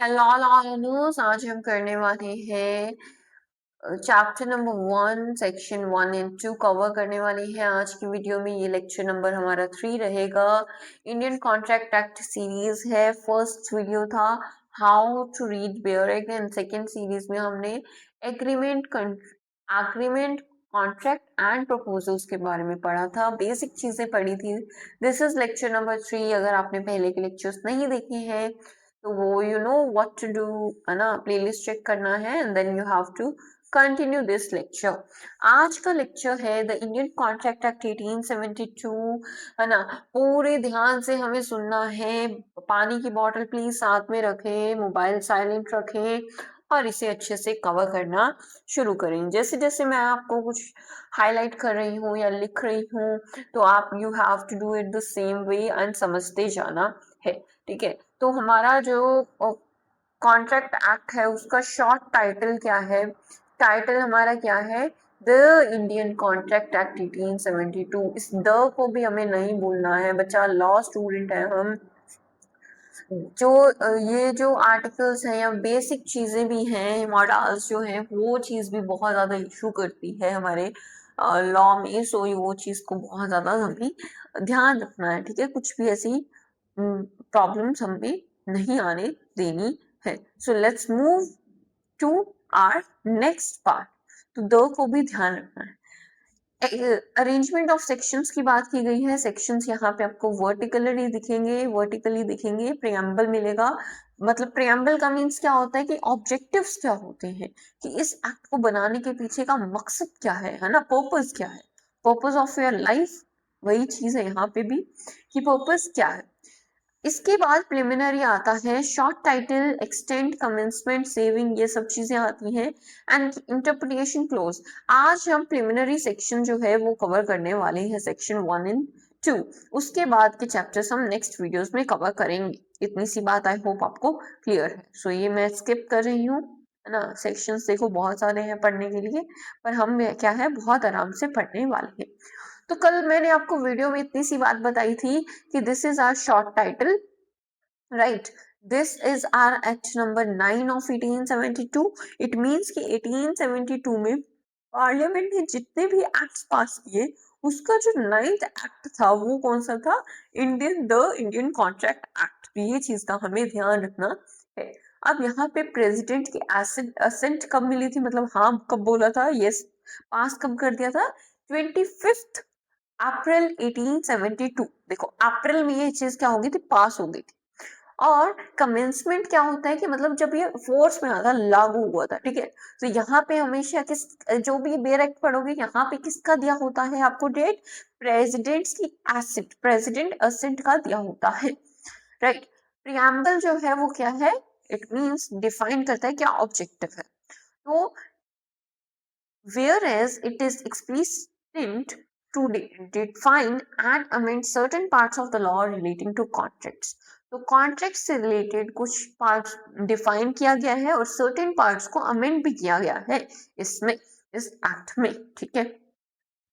Hello learners, आज हम करने वाले हैं chapter number 1 section 1 and 2 cover करने वाले हैं आज की वीडियो में। ये लेक्चर नंबर हमारा 3 रहेगा। इंडियन कॉन्ट्रैक्ट एक्ट सीरीज है। फर्स्ट वीडियो था how to read bare act and second series में हमने एग्रीमेंट कॉन्ट्रैक्ट एंड प्रपोजल्स के बारे में पढ़ा था, बेसिक चीजें पढ़ी थी। This is lecture number 3। अगर आपने पहले के लेक्चर्स नहीं देखे हैं तो वो you know what to do है ना, प्लेलिस्ट चेक करना है and then you have to continue this lecture. आज का लेक्चर है द इंडियन कॉन्ट्रैक्ट एक्ट 1872, है ना। पूरे ध्यान से हमें सुनना है। पानी की बोतल प्लीज साथ में रखें, मोबाइल साइलेंट रखें और इसे अच्छे से कवर करना शुरू करें। जैसे जैसे मैं आपको कुछ हाईलाइट कर रही हूँ या लिख रही हूँ तो आप you have to do it the same way and समझते जाना है, ठीक है। तो हमारा जो कॉन्ट्रैक्ट एक्ट है उसका शॉर्ट टाइटल क्या है? टाइटल हमारा क्या है? The Indian contract act 1872। इस द को भी हमें नहीं भूलना है बच्चा, लॉ स्टूडेंट है हम। जो ये जो आर्टिकल्स हैं या बेसिक चीजें भी हैं, मॉडल्स जो हैं, वो चीज भी बहुत ज्यादा इशू करती है हमारे लॉ में। सो वो चीज को बहुत ज्यादा हमें ध्यान रखना है, ठीक है। कुछ भी ऐसी प्रॉब्लम्स हमें नहीं आने देनी है। So let's move to our next part. तो दो को भी ध्यान रखना है। अरेंजमेंट ऑफ सेक्शंस की बात की गई है। सेक्शंस यहाँ पे आपको वर्टिकली दिखेंगे, प्रियम्बल मिलेगा। मतलब प्रियम्बल का मीन्स क्या होता है कि ऑब्जेक्टिव्स क्या होते हैं, कि इस एक्ट को बनाने के पीछे का मकसद क्या है ना, पर्पस क्या है, पर्पस ऑफ योर लाइफ। वही चीज है यहाँ पे भी कि पर्पस क्या है। इसके बाद प्रिलिमिनरी आता है, short title, extend, commencement, saving, ये सब चीजें आती हैं एंड इंटरप्रिटेशन क्लोज। आज हम प्रिलिमिनरी सेक्शन जो है वो कवर करने वाले हैं, सेक्शन 1 एंड 2। उसके बाद के चैप्टर्स हम नेक्स्ट वीडियोस में कवर करेंगे। इतनी सी बात आई होप आपको क्लियर है। सो ये मैं स्किप कर रही हूँ, है ना। सेक्शंस देखो बहुत सारे हैं पढ़ने के लिए, पर हम क्या है बहुत आराम से पढ़ने वाले हैं। तो कल मैंने आपको वीडियो में इतनी सी बात बताई थी कि this is our short title, right. This is our act number 9 of 1872। It means कि 1872 में पार्लियामेंट ने जितने भी एक्ट्स पास किए उसका जो 9th एक्ट था वो कौन सा था? Indian contract act. ये चीज का हमें ध्यान रखना है। अब यहाँ पे प्रेसिडेंट की असेंट कब मिली थी, मतलब हाँ कब बोला था, यस पास कब कर दिया था? 25 अप्रैल 1872। देखो अप्रैल में ये चीज क्या हो गई थी, पास हो गई थी। और कमेंसमेंट क्या होता है कि मतलब जब ये फोर्स में आता, लागू हुआ था, ठीक है। तो यहाँ पे हमेशा किस, जो भी बेयर एक्ट पढ़ोगे यहाँ पे किसका दिया होता है आपको डेट? प्रेसिडेंट्स की एसेट, प्रेसिडेंट असेंट का दिया होता है, राइट। प्रियम्बल जो है वो क्या है? इट मींस डिफाइन करता है क्या ऑब्जेक्टिव है। तो whereas it is explicit to define and amend certain parts of the law relating to contracts। तो कॉन्ट्रैक्ट से रिलेटेड कुछ पार्ट्स डिफाइन किया गया है और सर्टेन पार्ट्स को अमेंड भी किया गया है इसमें, इस एक्ट में, ठीक है।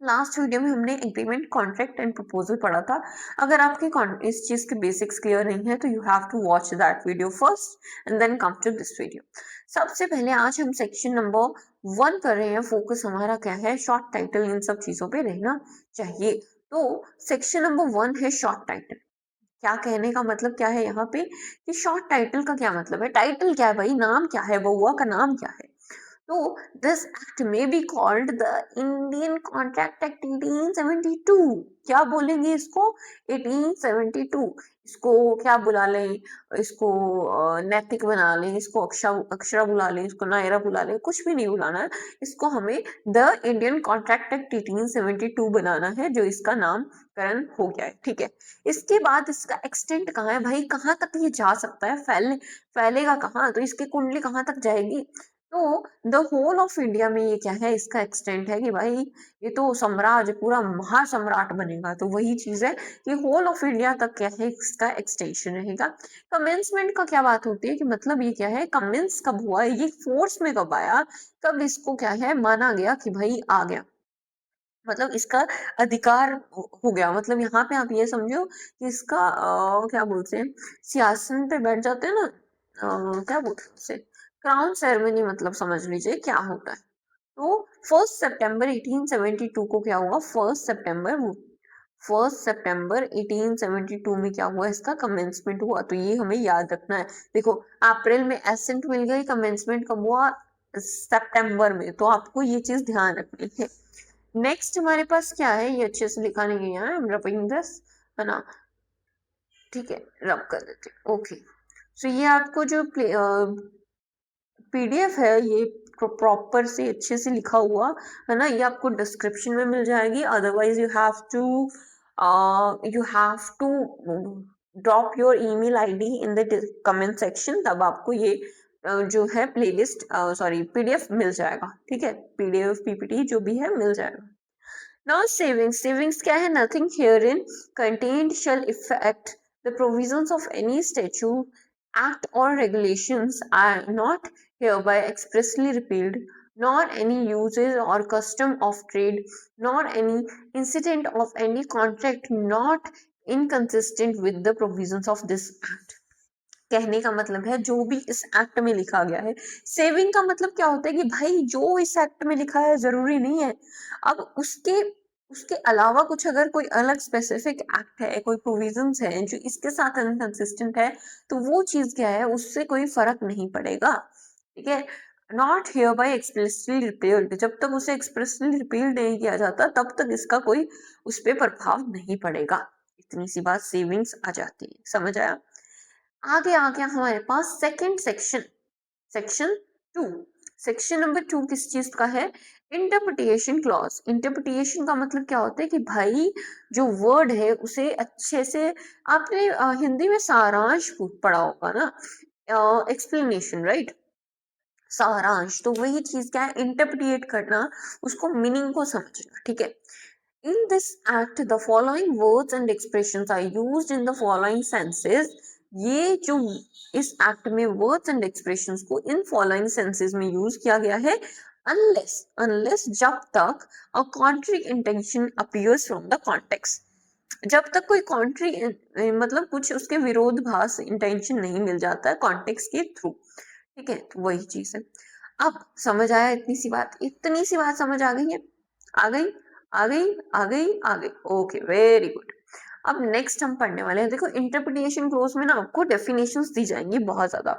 लास्ट वीडियो में हमने एग्रीमेंट, कॉन्ट्रैक्ट एंड प्रपोजल पढ़ा था। अगर आपके इस चीज के बेसिक्स क्लियर नहीं है तो you have to watch that video first and then come to this video. सबसे पहले आज हम सेक्शन नंबर 1 कर रहे हैं। फोकस हमारा क्या है? शॉर्ट टाइटल, इन सब चीजों पे रहना चाहिए। तो सेक्शन नंबर 1 है शॉर्ट टाइटल। क्या कहने का मतलब क्या है यहाँ पे कि शॉर्ट टाइटल का क्या मतलब है? टाइटल क्या है भाई, नाम क्या है, बउआ का नाम क्या है? तो दिस एक्ट में be called the Indian contract act 1872। क्या बोलेंगे इसको? 1872। इसको क्या बुला लें? इसको नैतिक बना लें, इसको अक्षरा बुला लें, इसको नायरा बुला लें, कुछ भी नहीं बुलाना है इसको। हमें द इंडियन कॉन्ट्रैक्ट एक्ट 1872 बनाना है, जो इसका नामकरण हो गया है, ठीक है। इसके बाद इसका एक्सटेंट कहाँ है भाई, कहाँ तक ये जा सकता है, फैलेगा कहाँ? तो इसकी कुंडली कहाँ तक जाएगी? तो द होल ऑफ इंडिया में ये क्या है, इसका एक्सटेंट है कि भाई ये तो साम्राज्य, पूरा महासम्राट बनेगा। तो वही चीज है कि होल ऑफ इंडिया तक क्या है, इसका एक्सटेंशन रहेगा। कमेंसमेंट का क्या बात होती है कि मतलब ये क्या है, कमेंस कब हुआ, ये फोर्स में कब आया, कब इसको क्या है माना गया कि भाई आ गया, मतलब इसका अधिकार हो गया। मतलब यहाँ पे आप ये समझो कि इसका क्या बोलते हैं, सिंहासन पे बैठ जाते हैं ना, क्या बोलते हैं उसे, क्राउन सेरेमनी मतलब समझ लीजिए क्या होता है। तो 1 सितंबर 1872 को क्या हुआ, 1 सितंबर 1872 में क्या हुआ, इसका कमेंसमेंट हुआ। तो ये हमें याद रखना है। देखो अप्रैल में एसेंट मिल गई, कमेंसमेंट कब हुआ, सितंबर में। तो आपको ये चीज ध्यान रखनी है। नेक्स्ट हमारे पास क्या है, ये अच्छे से लिखा नहीं गया है, रबिंग दिस, है ना, ठीक है, रब कर देते, ओके। सो ये आपको जो पीडीएफ है ये प्रॉपर से अच्छे से लिखा हुआ है ना, ये आपको डिस्क्रिप्शन में मिल जाएगी। Otherwise you have to drop your email ID in the comment section, तब आपको ये जो है प्लेलिस्ट, सॉरी पीडीएफ मिल जाएगा, ठीक है, पीडीएफ पीपीटी जो भी है मिल जाएगा। Now savings क्या है, nothing herein contained shall affect the provisions of any statute, act or regulations are not hereby expressly repealed, nor any uses or custom of trade, nor any incident of any contract not inconsistent with the provisions of this act। कहने का मतलब है जो भी इस act में लिखा गया है। सेविंग का मतलब क्या होता है कि भाई जो इस एक्ट में लिखा है जरूरी नहीं है, अब उसके उसके अलावा कुछ अगर कोई अलग स्पेसिफिक एक्ट है, कोई प्रोविजंस है जो इसके साथ अनकंसिस्टेंट है, तो वो चीज क्या है, उससे कोई फर्क नहीं पड़ेगा, ठीक है। Not here bye expressly repealed, जब तक उसे एक्सप्रेसली रिपील्ड नहीं किया जाता तब तक इसका कोई उस पर प्रभाव नहीं पड़ेगा। इतनी सी बात सेविंग्स आ जाती है, समझ आया। आगे आ गया हमारे पास second section, section 2। Section number 2 किस चीज का है, इंटरप्रिटेशन क्लॉज। इंटरप्रिटेशन का मतलब क्या होता है कि भाई जो वर्ड है उसे अच्छे से, आपने हिंदी में सारांश पढ़ा होगा ना, एक्सप्लेनेशन, राइट, सारांश। तो वही चीज क्या है, इंटरप्रिटेट करना, उसको मीनिंग को समझना, ठीक है। In this act, the following words and expressions are used in the following senses। ये जो इस एक्ट में वर्ड्स एंड एक्सप्रेशंस को इन फॉलोइंग सेंसेस में यूज किया गया है, अनलेस अनलेस जब तक a contrary intention appears from the context, जब तक कोई कॉन्ट्री मतलब कुछ उसके विरोधाभास इंटेंशन नहीं मिल जाता है कॉन्टेक्स्ट के थ्रू, ठीक है। तो वही चीज है। अब समझ आया, इतनी सी बात, इतनी सी बात समझ आ गई है, आ गई, आ गई, आ गई, आ गई, ओके, वेरी गुड। अब नेक्स्ट हम पढ़ने वाले हैं। देखो इंटरप्रिटेशन क्लोज में ना आपको डेफिनेशंस दी जाएंगी बहुत ज्यादा।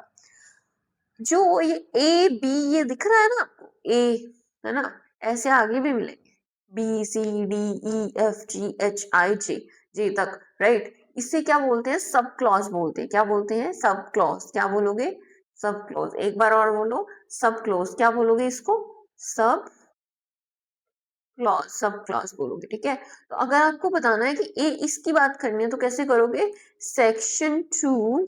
जो ये ए बी ये दिख रहा है ना आपको, ए, है ना, ऐसे आगे भी मिलेंगे, B C D E F G H I J, J तक, राइट। इसे क्या बोलते हैं, सब क्लॉज बोलते हैं। क्या बोलते हैं, सब क्लॉज। क्या बोलोगे, सब क्लॉज। एक बार और बोलो, सब क्लॉज। क्या बोलोगे इसको, सब क्लॉज, सब क्लॉज बोलोगे, ठीक है। तो अगर आपको बताना है कि ए इसकी बात करनी है तो कैसे करोगे, section 2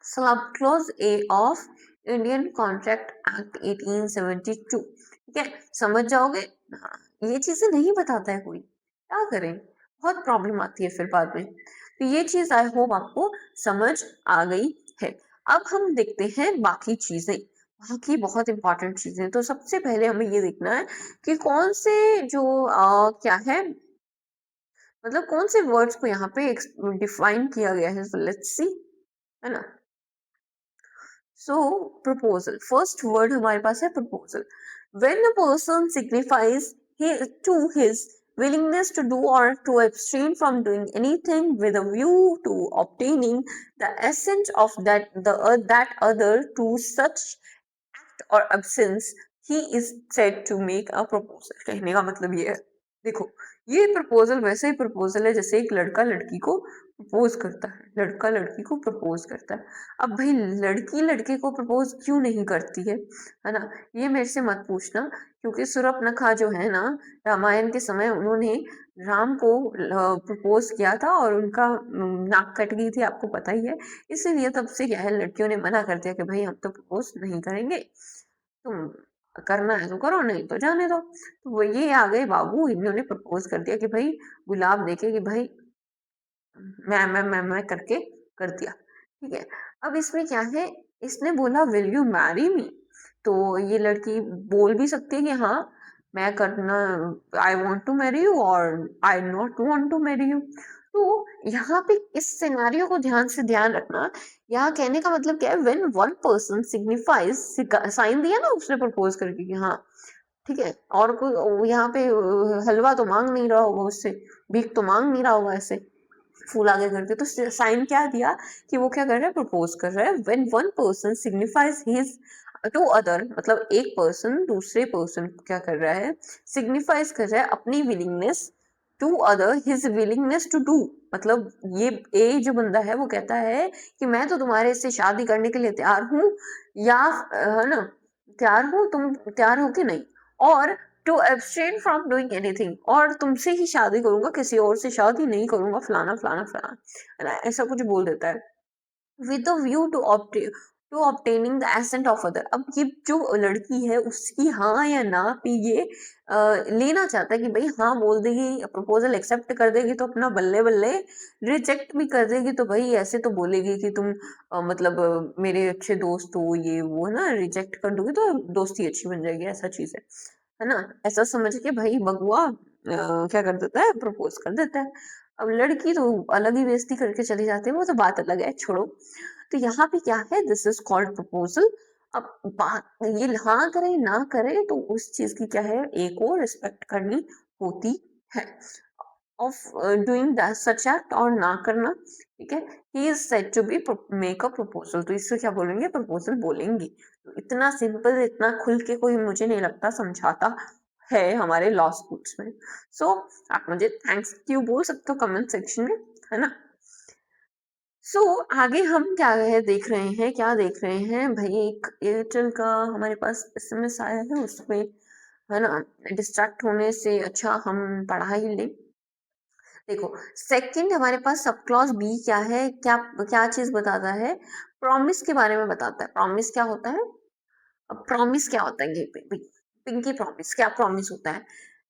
sub clause A of Indian contract act 1872, ठीक है, समझ जाओगे। हाँ, ये चीजें नहीं बताता है कोई, क्या करें, बहुत प्रॉब्लम आती है फिर बाद में। तो ये चीज आई होप आपको समझ आ गई है। अब हम देखते हैं बाकी चीजें, बाकी बहुत इंपॉर्टेंट चीजें। तो सबसे पहले हमें ये देखना है कि कौन से जो क्या है, मतलब कौन से वर्ड्स को यहाँ पे डिफाइन किया गया है। लेट्स सी, है ना। सो प्रपोजल, फर्स्ट वर्ड हमारे पास है proposal. When a person signifies to his willingness to do or to abstain from doing anything with a view to obtaining the assent of that other to such act or absence, he is said to make a proposal। कहने का मतलब ये है, देखो ये proposal वैसे ही proposal है जैसे एक लड़का लड़की को प्रपोज करता है, लड़का लड़की को प्रपोज करता है। अब भाई लड़की लड़के को प्रपोज क्यों नहीं करती है ना, ये मेरे से मत पूछना, क्योंकि सूरपनखा जो है ना, रामायण के समय उन्होंने राम को प्रपोज किया था और उनका नाक कट गई थी, आपको पता ही है। इसीलिए तब से क्या है, लड़कियों ने मना कर दिया कि भाई हम तो प्रपोज नहीं करेंगे, तुम करना है तो करो, नहीं तो जाने दो। तो वो ये आ गए बाबू, इन्होंने प्रपोज कर दिया कि भाई गुलाब देके कि भाई मैं करके कर दिया, ठीक है। अब इसमें क्या है, इसने बोला विल यू मैरी मी, तो ये लड़की बोल भी सकती है कि हाँ मैं करना, I want to marry you और I not want to marry you. तो यहाँ पे इस सिनेरियो को ध्यान रखना। यहाँ कहने का मतलब क्या है, when one person signifies, sign दिया ना उसने प्रपोज करके कि हाँ ठीक है, और कोई यहाँ पे हलवा तो मांग नहीं रहा होगा उससे, भीख तो मांग नहीं रहा होगा ऐसे फूल आगे करके, तो साइन क्या दिया कि वो क्या कर रहा है, प्रपोज कर रहा है। When one person signifies his to other, मतलब एक पर्सन दूसरे पर्सन को क्या कर रहा है, सिग्निफाइज कर रहा है अपनी willingness to other, his willingness to do, मतलब ये ए जो बंदा है वो कहता है कि मैं तो तुम्हारे से शादी करने के लिए तैयार हूँ, या है ना, तैयार हूँ, तुम तैयार हो कि नहीं, और to abstain from doing anything, और तुमसे ही शादी करूंगा, किसी और से शादी नहीं करूंगा, फलाना फलाना फलाना, है ना, ऐसा कुछ बोल देता है। With the view to obtaining the assent of other. अब ये जो लड़की है उसकी हाँ या ना पे ये लेना चाहता है कि भाई हाँ बोल देगी, प्रपोजल एक्सेप्ट कर देगी तो अपना बल्ले बल्ले, रिजेक्ट भी कर देगी तो भाई ऐसे तो बोलेगी कि तुम मतलब मेरे अच्छे दोस्त हो, ये वो, है ना, रिजेक्ट कर दोगे तो दोस्ती अच्छी बन जाएगी, ऐसा चीज है ना, ऐसा समझ के भाई बगुआ क्या कर देता है, प्रपोज कर देता है। अब लड़की तो अलग ही बेइज्जती करके चली जाती है, वो तो बात अलग है, छोड़ो। तो यहाँ पे क्या है, दिस इज कॉल्ड प्रपोजल। अब बात ये हाँ करे ना करे तो उस चीज की क्या है, एक और रिस्पेक्ट करनी होती है, ऑफ डूइंग सच एक्ट, और ना करना, ठीक है। He is said to be make a proposal, तो इसको क्या बोलेंगे, प्रपोजल बोलेंगे। तो इतना सिंपल, इतना खुल के कोई मुझे नहीं लगता समझाता है हमारे लॉ स्कूल्स में। सो आप मुझे थैंक्स यू बोल सकते हो कमेंट सेक्शन में, है ना। सो आगे हम क्या है देख रहे हैं, क्या देख रहे हैं भाई, एक एयरटेल का हमारे पास एसएमएस आया है, उसमें है ना, डिस्ट्रैक्ट होने से अच्छा हम पढ़ा ही लें। देखो, सेकंड हमारे पास सब क्लॉज बी क्या है, क्या क्या चीज बताता है, प्रॉमिस के बारे में बताता है। प्रॉमिस क्या होता है, अब प्रॉमिस क्या होता है, ये पिंकी प्रॉमिस क्या प्रॉमिस होता है।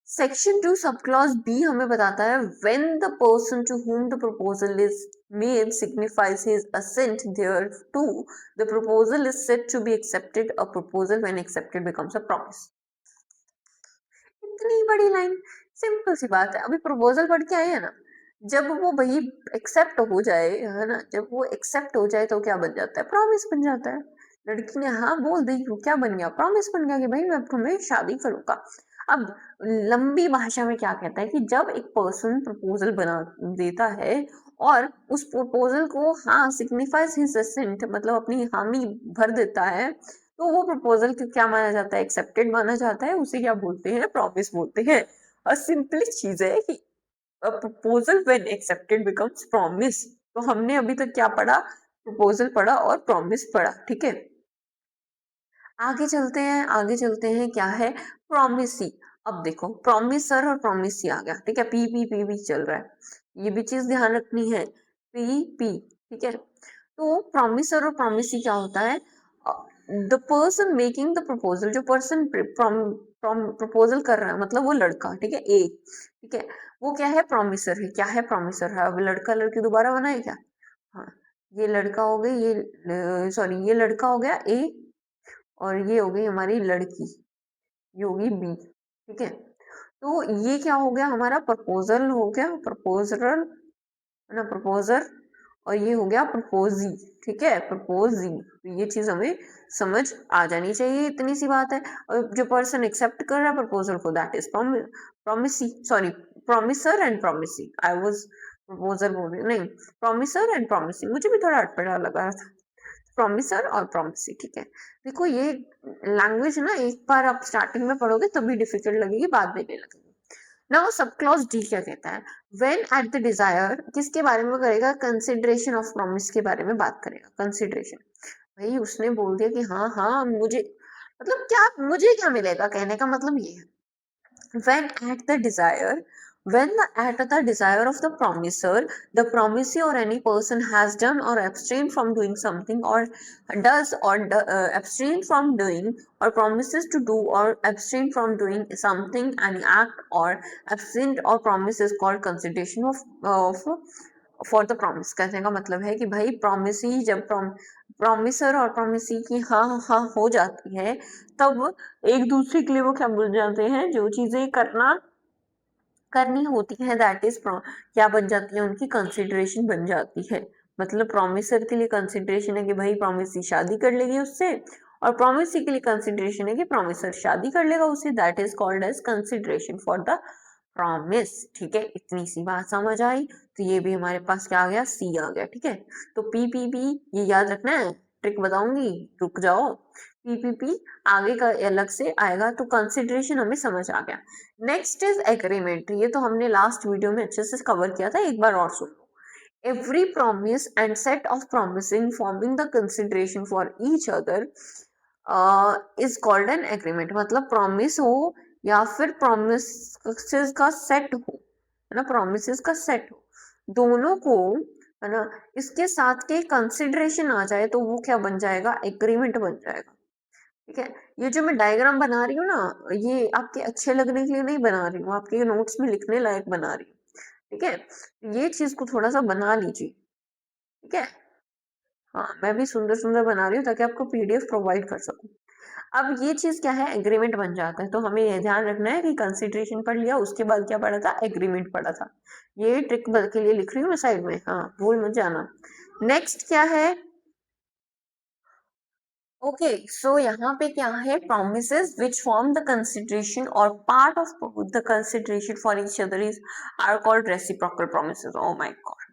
सेक्शन 2 सब क्लॉज बी हमें बताता है, when the person to whom the proposal is made signifies his assent thereto, the proposal is said to be accepted. A proposal when accepted becomes a promise. इतनी बड़ी line, simple सी बात है। अभी proposal पढ़ के आए हैं ना, जब वो भाई एक्सेप्ट हो जाए, है ना, जब वो एक्सेप्ट हो जाए तो क्या बन जाता है, प्रॉमिस बन जाता है। लड़की ने हाँ बोल दी, वो क्या बन गया, प्रॉमिस बन गया कि भाई मैं तुम्हें शादी करूंगा। अब लंबी भाषा में क्या कहता है कि जब एक पर्सन प्रपोजल बना देता है और उस प्रपोजल को हाँ सिग्निफाइज हिज असेंट, मतलब अपनी हामी भर देता है, तो वो प्रपोजल को क्या माना जाता है, एक्सेप्टेड माना जाता है, उसे क्या बोलते हैं, प्रॉमिस बोलते हैं। और सिंपली चीज है कि proposal when accepted becomes promise. तो हमने अभी तक क्या पढ़ा, प्रपोजल पढ़ा और प्रॉमिस पढ़ा, ठीक है। आगे चलते हैं, आगे चलते हैं, क्या है, प्रॉमिसी। अब देखो प्रॉमिसर और प्रॉमिसी आ गया, ठीक है, पी पी पी भी चल रहा है, ये भी चीज ध्यान रखनी है, पी पी, ठीक है। तो प्रॉमिसर और प्रॉमिसी क्या होता है, the person making the proposal, जो पर्सन प्रपोजल कर रहा है, मतलब वो लड़का, ठीक है, ए, ठीक है, वो क्या है, प्रॉमिसर है। क्या है, प्रॉमिसर है। अब लड़का लड़की दोबारा बनाए क्या, हाँ, ये लड़का हो गया, ये सॉरी ये लड़का हो गया ए, और ये हो गई हमारी लड़की, ये होगी बी, ठीक है। तो ये क्या हो गया, हमारा प्रपोजल हो गया, प्रपोजर, है ना, प्रपोजर, और ये हो गया प्रपोजी, ठीक है, प्रपोजी। तो ये चीज हमें समझ आ जानी चाहिए, इतनी सी बात है। और जो पर्सन एक्सेप्ट कर रहा है प्रपोजल को, that is promisee, sorry, promisor and promisee, I was proposer बोल रही हूँ, नहीं, प्रॉमिसर एंड प्रॉमिसी, मुझे भी थोड़ा अटपटा लगा था, प्रॉमिसर और प्रॉमिसी, ठीक है। देखो ये लैंग्वेज ना एक बार आप स्टार्टिंग में पढ़ोगे तभी डिफिकल्ट लगेगी, बाद में नहीं लगेगी। नाउ सब क्लॉज डी क्या कहता है, व्हेन एट द डिजायर, किसके बारे में करेगा, कंसिडरेशन ऑफ प्रॉमिस के बारे में बात करेगा, कंसिडरेशन। भाई उसने बोल दिया कि हाँ हाँ मुझे, मतलब क्या, मुझे क्या मिलेगा, कहने का मतलब ये है, when at the desire, at the desire of the promiser, the promisee or any person has done or abstained from doing something, or does or abstain from doing, or promises to do or abstain from doing something, any act or absent or promise is called consideration of for the promise. कहने का मतलब है कि भाई promisee, जब promiser और promisee की हाँ हाँ हो जाती है, तब एक दूसरे के लिए वो क्या बोल जाते हैं, जो चीजें करना करनी होती है, दैट इज क्या बन जाती है, उनकी कंसिडरेशन बन जाती है। मतलब प्रॉमिसर के लिए कंसिडरेशन है कि भाई प्रॉमिसी शादी कर लेगी उससे, और प्रॉमिसी के लिए कंसिडरेशन है कि प्रॉमिसर शादी कर लेगा उससे, that is called as consideration for the promise. ठीक है, इतनी सी बात समझ आई। तो ये भी हमारे पास क्या आ गया, सी आ गया। ठीक है, तो पी ये याद रखना है, ट्रिक बताऊंगी, रुक जाओ। पी आगे का अलग से आएगा, तो कंसिडरेशन हमें समझ आ गया। Next is agreement. ये तो हमने लास्ट वीडियो में अच्छे से कवर किया था, एक बार और सुन लो। Every promise and set of promising forming the consideration for each other is called an agreement. मतलब प्रॉमिस हो या फिर प्रोमिस का सेट हो, है ना, प्रोमिस का सेट हो, दोनों को, है ना, इसके साथ के कंसिडरेशन आ जाए तो वो क्या बन जाएगा, एग्रीमेंट बन जाएगा। ठीक है, ये जो मैं डायग्राम बना रही हूँ ना, ये आपके अच्छे लगने के लिए नहीं बना रही हूँ, आपके नोट्स में लिखने लायक बना रही हूँ। ठीक है, ये चीज को थोड़ा सा बना लीजिए। ठीक है, हाँ, मैं भी सुंदर सुंदर बना रही हूँ ताकि आपको पीडीएफ प्रोवाइड कर सकूँ। अब ये चीज क्या है, एग्रीमेंट बन जाता है। तो हमें ये ध्यान रखना है कि कंसिडरेशन पढ़ लिया, उसके बाद क्या पढ़ा था, एग्रीमेंट पढ़ा था। ये ट्रिक के लिए लिख रही हूँ मैं साइड में, हाँ, भूल मत जाना। नेक्स्ट क्या है, ओके, सो यहाँ पे क्या है, promises which form the consideration or part of the consideration for each other is are called reciprocal promises. Oh my god,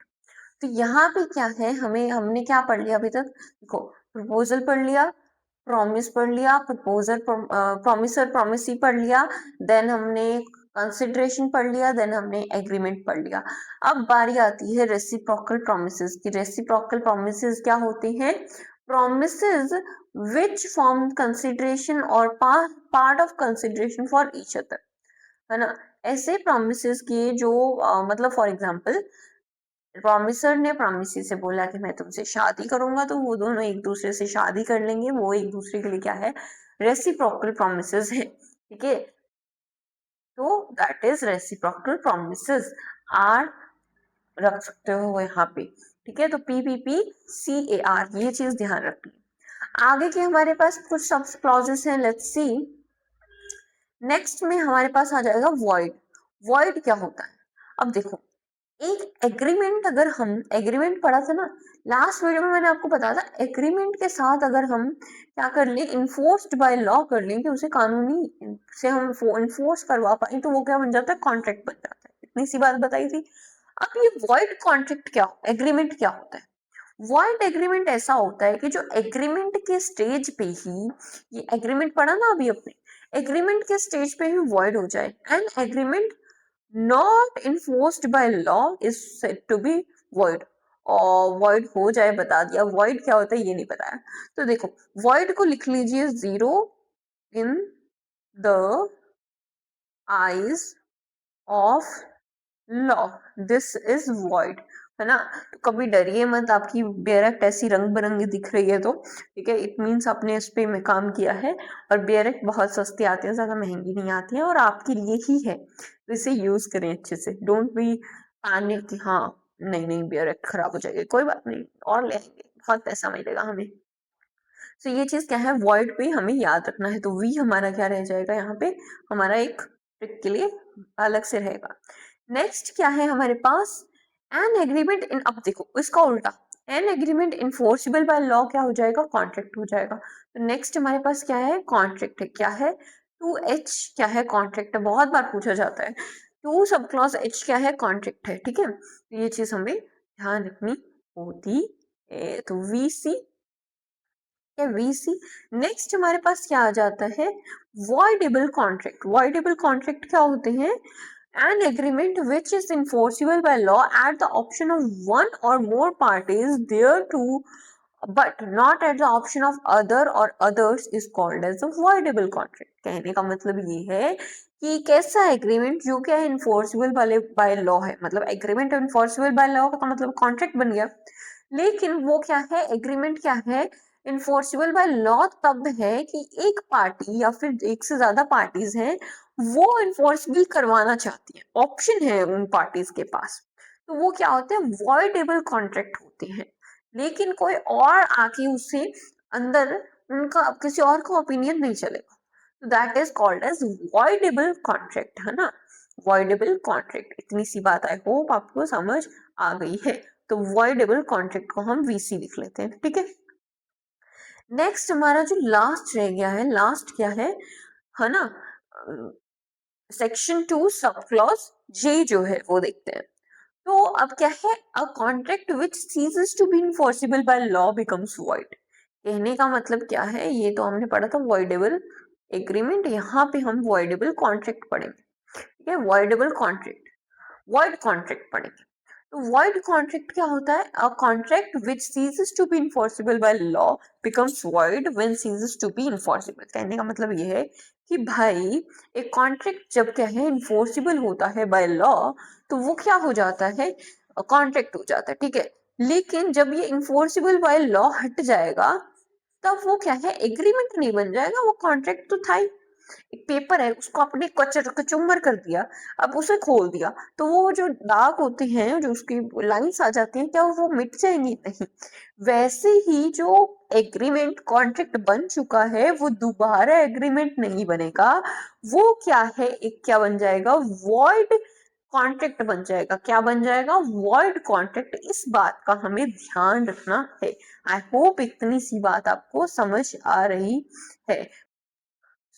तो यहाँ पे क्या है, हमने क्या पढ़ लिया अभी तक, देखो, प्रपोजल पढ़ लिया, प्रॉमिस पढ़ लिया, प्रपोजल प्रॉमिसर प्रॉमिसी पढ़ लिया, देन हमने कंसिडरेशन पढ़ लिया, देन हमने एग्रीमेंट पढ़ लिया। अब बारी आती है रेसिप्रोकल प्रोमिसेस की। रेसिप्रोकल प्रोमिसेस क्या होते हैं, प्रोमिसेस विच फॉर्म कंसिडरेशन और part of consideration for each other, है ना। ऐसे प्रोमिसेस की जो मतलब फॉर एग्जांपल, प्रॉमिसर ने प्रॉमिसी से बोला कि मैं तुमसे शादी करूंगा, तो वो दोनों एक दूसरे से शादी कर लेंगे, वो एक दूसरे के लिए क्या है, रेसिप्रोकल प्रोमिसेस है। ठीक है, तो that is reciprocal promises are, रख सकते हो यहाँ पे। ठीक है, तो PPP CAR, ये चीज ध्यान रखनी। आगे के हमारे पास कुछ सब क्लॉजेस हैं, लेट्स सी। नेक्स्ट में हमारे पास आ जाएगा वॉइड। वॉइड क्या होता है, अब देखो, एक एग्रीमेंट, अगर हम एग्रीमेंट पढ़ा था ना लास्ट वीडियो में, मैंने आपको बताया था एग्रीमेंट के साथ अगर हम क्या कर ले, इन्फोर्स्ड बाय लॉ कर लें, कि उसे कानूनी से हम इन्फोर्स करवा पाए, तो वो क्या बन जाता है, कॉन्ट्रैक्ट बन जाता है। इतनी सी बात बताई थी। अब ये वॉइड कॉन्ट्रैक्ट क्या, एग्रीमेंट क्या होता है, वॉइड एग्रीमेंट ऐसा होता है कि जो एग्रीमेंट के स्टेज पे ही, ये एग्रीमेंट पढ़ा ना अभी अपने, एग्रीमेंट के स्टेज पे ही वॉइड हो जाए। An agreement not enforced by law is said to be void, और void हो जाए, बता दिया। void क्या होता है ये नहीं बताया, तो देखो void को लिख लीजिए, zero in the eyes of law, this is void, है ना। तो कभी डरिए मत, आपकी बेयरक्ट ऐसी रंग बिरंगी दिख रही है तो ठीक है, इट मीन्स आपने इस पे में काम किया है। और बेयरक्ट बहुत सस्ती आती है, ज्यादा महंगी नहीं आती है, और आपके लिए ही है, तो इसे यूज करें अच्छे से। डोंट बी पैनिक कि हाँ नहीं नहीं बेयरक्ट खराब हो जाएगी, कोई बात नहीं, और ले आएंगे, बहुत पैसा मिलेगा हमें। तो ये चीज क्या है, वॉइड पे हमें याद रखना है। तो वी हमारा क्या रह जाएगा यहाँ पे, हमारा एक ट्रिक के लिए अलग से रहेगा। नेक्स्ट क्या है हमारे पास, एन एग्रीमेंट इन, अब देखो इसका उल्टा, an agreement enforceable by law क्या हो जाएगा, कॉन्ट्रैक्ट हो जाएगा। तो नेक्स्ट हमारे पास क्या है, कॉन्ट्रैक्ट है, क्या है, 2H क्या है, कॉन्ट्रैक्ट है, बहुत बार पूछा जाता है। टू सब क्लॉज H क्या है, कॉन्ट्रैक्ट है। ठीक है, तो ये चीज हमें ध्यान रखनी होती है। तो VC या VC। नेक्स्ट हमारे पास क्या आ जाता है, वॉइडेबल कॉन्ट्रैक्ट। वॉइडेबल कॉन्ट्रैक्ट क्या होते हैं, an agreement which is enforceable by law at the option of one or more parties thereto, but not at the option of other or others, is called as a voidable contract। कहने का मतलब ये है कि कैसा agreement जो क्या है इन्फोर्सिबल बाय लॉ है, मतलब एग्रीमेंट इन्फोर्सिबल बाय लॉ का मतलब कॉन्ट्रैक्ट बन गया, लेकिन वो क्या है, एग्रीमेंट क्या है, इन्फोर्सिबल बाय लॉ तब है कि एक पार्टी या फिर एक से ज्यादा पार्टीज हैं, वो इन्फोर्सिबल करवाना चाहती है, ऑप्शन है उन पार्टीज के पास, तो वो क्या होते हैं, वॉइडेबल कॉन्ट्रैक्ट होते हैं। लेकिन कोई और आके उससे अंदर उनका किसी और का ओपिनियन नहीं चलेगा, तो that is called as voidable contract, है ना। Voidable contract. इतनी सी बात आई होप आपको समझ आ गई है। तो वॉइडेबल कॉन्ट्रैक्ट को हम वीसी लिख लेते हैं, ठीक है। नेक्स्ट हमारा जो लास्ट रह गया है, लास्ट क्या है ना, सेक्शन 2 सब क्लॉज जे जो है वो देखते हैं। तो अब क्या है, a contract which ceases to be enforceable by law becomes void. कहने का मतलब क्या है, ये तो हमने पढ़ा था वॉइडेबल एग्रीमेंट, यहाँ पे हम वॉइडेबल कॉन्ट्रैक्ट पढ़ेंगे, ठीक है। वॉइडेबल कॉन्ट्रैक्ट, वॉइड कॉन्ट्रैक्ट पढ़ेंगे। तो वॉइड कॉन्ट्रैक्ट क्या होता है, a contract which ceases to be enforceable by law becomes void when ceases to be enforceable. कहने का मतलब ये है कि भाई एक कॉन्ट्रैक्ट जब क्या है इन्फोर्सिबल होता है बाय लॉ, तो वो क्या हो जाता है, कॉन्ट्रैक्ट हो जाता है, ठीक है। लेकिन जब ये इन्फोर्सिबल बाय लॉ हट जाएगा, तब वो क्या है, एग्रीमेंट नहीं बन जाएगा, वो कॉन्ट्रैक्ट तो था ही, एक पेपर है, उसको आपने कचुम्बर कर दिया, अब उसे खोल दिया, तो वो जो दाग होते हैं, जो उसकी लाइंस आ जाती हैं, क्या वो मिट जाएंगी? नहीं। वैसे ही जो एग्रीमेंट कॉन्ट्रैक्ट बन चुका है वो दोबारा एग्रीमेंट नहीं बनेगा, वो क्या है, एक क्या बन जाएगा, वॉइड कॉन्ट्रैक्ट बन जाएगा। क्या बन जाएगा? Void contract. इस बात का हमें ध्यान रखना है। आई होप इतनी सी बात आपको समझ आ रही है।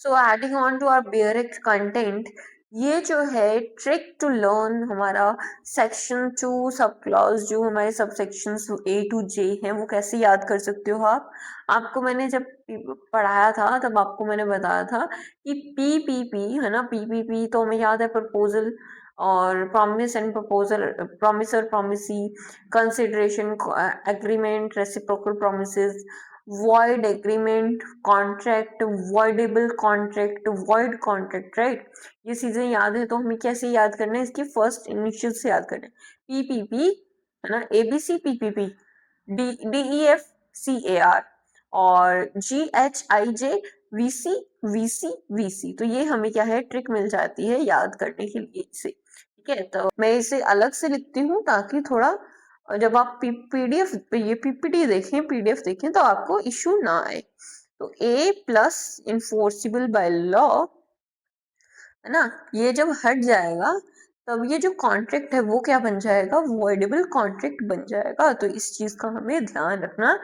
So adding on to our basic content, ये जो है ट्रिक टू लर्न हमारा सेक्शन 2 सब क्लॉज, जो हमारे सब सेक्शंस ए टू जे हैं, वो कैसे याद कर सकते हो आप। आपको मैंने जब पढ़ाया था तब आपको मैंने बताया था कि पीपीपी है ना, पीपीपी तो हमें याद है प्रपोजल और प्रॉमिस एंड प्रपोजल, प्रॉमिस और promisee, consideration, agreement, reciprocal promises, void agreement, contract, voidable contract, void contract, right. ये चीजें याद है तो हमें कैसे याद करना है, इसकी फर्स्ट इनिशियल से याद करना है। पीपीपी है ना, एबीसी पीपीपी, डीईएफ सीएआर और जीएचआईजे वीसी वीसी वीसी। तो ये हमें क्या है, ट्रिक मिल जाती है याद करने के लिए इसे, ठीक है। तो मैं इसे अलग से लिखती हूँ ताकि थोड़ा, और जब आप पीडीएफ ये पीपीटी देखें, पीडीएफ देखें, तो आपको इशू ना आए। तो ए प्लस इन्फोर्सिबल बाय लॉ है ना, ये जब हट जाएगा तब ये जो कॉन्ट्रैक्ट है वो क्या बन जाएगा, वॉइडेबल कॉन्ट्रैक्ट बन जाएगा। तो इस चीज का हमें ध्यान रखना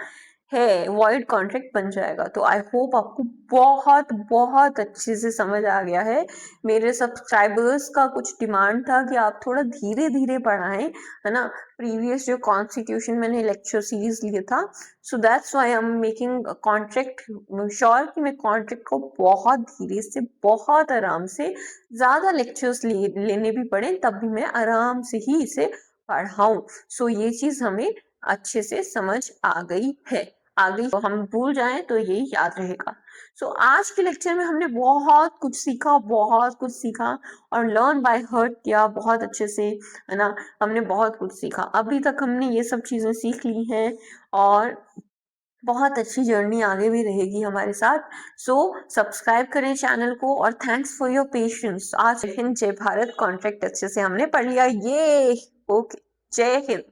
है, वॉइड कॉन्ट्रैक्ट बन जाएगा। तो आई होप आपको बहुत बहुत अच्छे से समझ आ गया है। मेरे सब्सक्राइबर्स का कुछ डिमांड था कि आप थोड़ा धीरे धीरे पढ़ाएं, है ना। प्रीवियस जो कॉन्स्टिट्यूशन मैंने लेक्चर सीरीज लिया था, so that's why I am making contract sure कि मैं कॉन्ट्रैक्ट को बहुत धीरे से, बहुत आराम से, ज्यादा लेक्चर्स लेने भी पड़े तब भी मैं आराम से ही इसे पढ़ाऊं। सो ये चीज हमें अच्छे से समझ आ गई है। आगे तो हम भूल जाएं तो ये याद रहेगा। सो आज के लेक्चर में हमने बहुत कुछ सीखा, बहुत कुछ सीखा और लर्न बाय हर्ट किया बहुत अच्छे से, है ना। हमने बहुत कुछ सीखा, अभी तक हमने ये सब चीजें सीख ली हैं और बहुत अच्छी जर्नी आगे भी रहेगी हमारे साथ। सो सब्सक्राइब करें चैनल को और थैंक्स फॉर योर पेशेंस। आज जय हिंद जय भारत कॉन्ट्रैक्ट अच्छे से हमने पढ़ लिया, ये ओके, जय हिंद।